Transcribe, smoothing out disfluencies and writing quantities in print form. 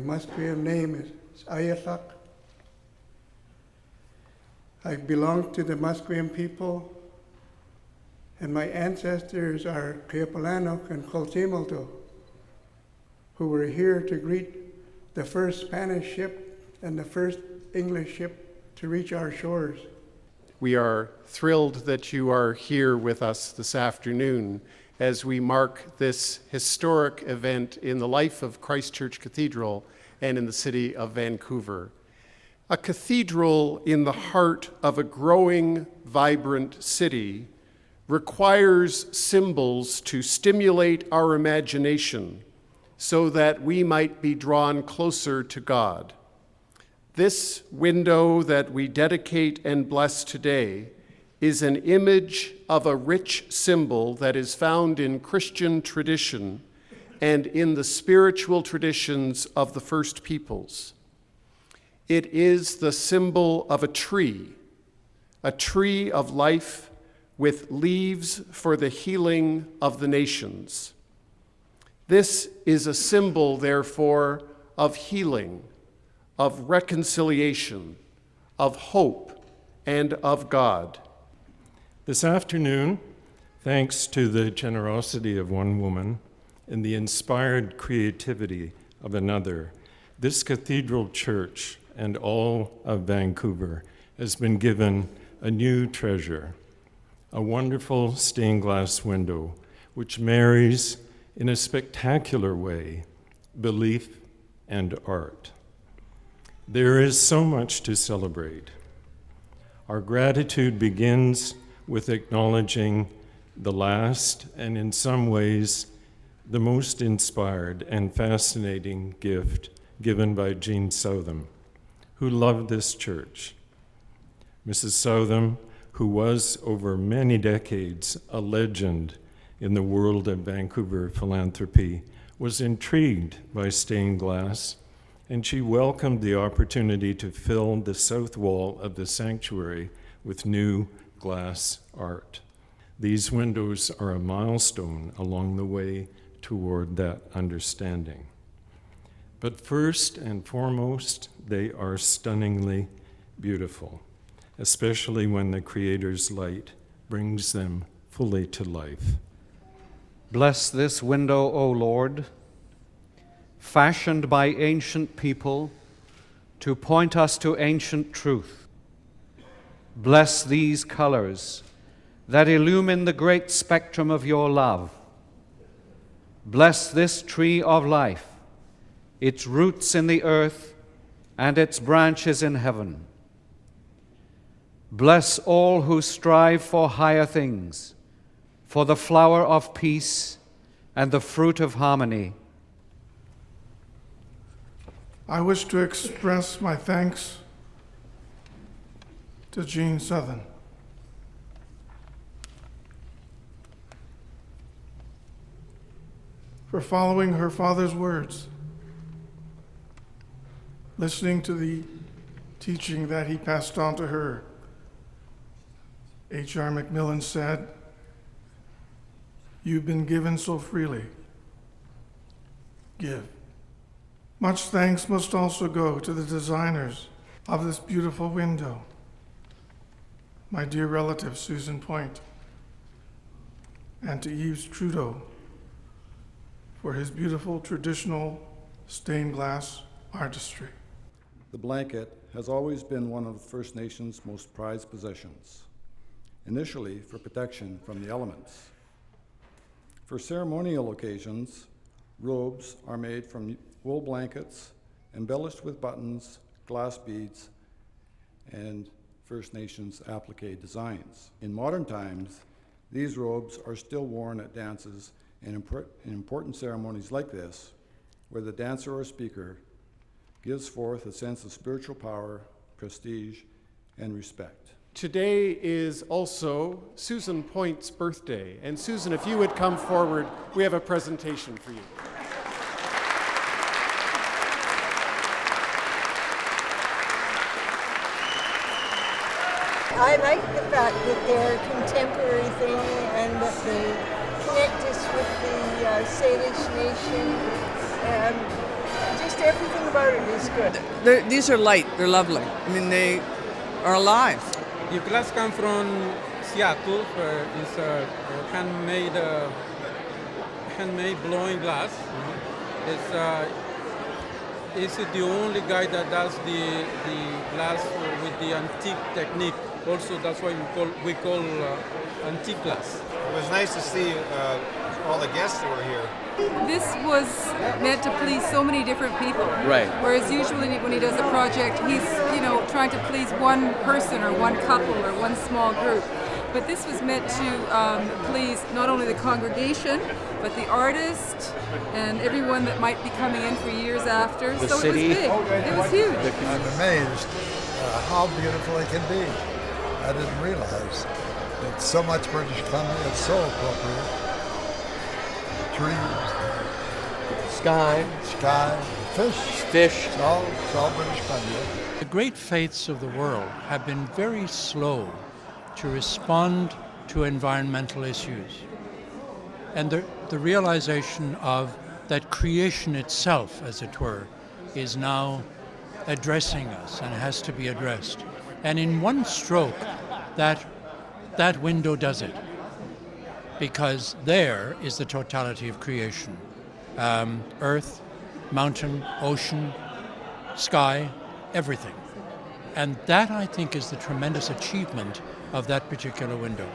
Musqueam name is Ayasak. I belong to the Musqueam people, and my ancestors are Quiapalanok and Colchimilto, who were here to greet the first Spanish ship and the first English ship to reach our shores. We are thrilled that you are here with us this afternoon as we mark this historic event in the life of Christ Church Cathedral and in the city of Vancouver. A cathedral in the heart of a growing, vibrant city requires symbols to stimulate our imagination so that we might be drawn closer to God. This window that we dedicate and bless today is an image of a rich symbol that is found in Christian tradition and in the spiritual traditions of the first peoples. It is the symbol of a tree of life with leaves for the healing of the nations. This is a symbol, therefore, of healing, of reconciliation, of hope, and of God. This afternoon, thanks to the generosity of one woman and the inspired creativity of another, this cathedral church and all of Vancouver has been given a new treasure, a wonderful stained glass window which marries in a spectacular way belief and art. There is so much to celebrate. Our gratitude begins with acknowledging the last and in some ways the most inspired and fascinating gift given by Jean Southam, who loved this church. Mrs. Southam, who was over many decades a legend in the world of Vancouver philanthropy, was intrigued by stained glass, and she welcomed the opportunity to fill the south wall of the sanctuary with new glass art. These windows are a milestone along the way toward that understanding. But first and foremost, they are stunningly beautiful, especially when the Creator's light brings them fully to life. Bless this window, O Lord, fashioned by ancient people to point us to ancient truth. Bless these colors that illumine the great spectrum of your love. Bless this tree of life, its roots in the earth and its branches in heaven. Bless all who strive for higher things, for the flower of peace and the fruit of harmony. I wish to express my thanks to Jean Southam. For following her father's words, listening to the teaching that he passed on to her. H.R. Macmillan said, "You've been given so freely. Give." Much thanks must also go to the designers of this beautiful window, my dear relative Susan Point, and to Yves Trudeau for his beautiful traditional stained glass artistry. The blanket has always been one of the First Nations' most prized possessions, initially for protection from the elements. For ceremonial occasions, robes are made from wool blankets embellished with buttons, glass beads, and First Nations applique designs. In modern times, these robes are still worn at dances and in important ceremonies like this, where the dancer or speaker gives forth a sense of spiritual power, prestige, and respect. Today is also Susan Point's birthday. And Susan, if you would come forward, we have a presentation for you. I like the fact that they're a contemporary thing and that they connect us with the Salish nation. Just everything about it is good. These are light. They're lovely. I mean, they are alive. The glass comes from Seattle. It's handmade blowing glass. It's the only guy that does the glass with the antique technique. Also, that's why we call antique glass. It was nice to see all the guests that were here. This was meant to please so many different people. Right. Whereas usually when he does a project, he's, trying to please one person or one couple or one small group. But this was meant to please not only the congregation, but the artist and everyone that might be coming in for years after. The so city. It was big. It was huge. I'm amazed how beautiful it can be. I didn't realize that so much British Columbia is so appropriate. Trees, sky, fish. It's all British Columbia. The great faiths of the world have been very slow to respond to environmental issues. And the realization of that creation itself, as it were, is now addressing us and has to be addressed. And in one stroke, that window does it. Because there is the totality of creation. Earth, mountain, ocean, sky, everything. And that, I think, is the tremendous achievement of that particular window.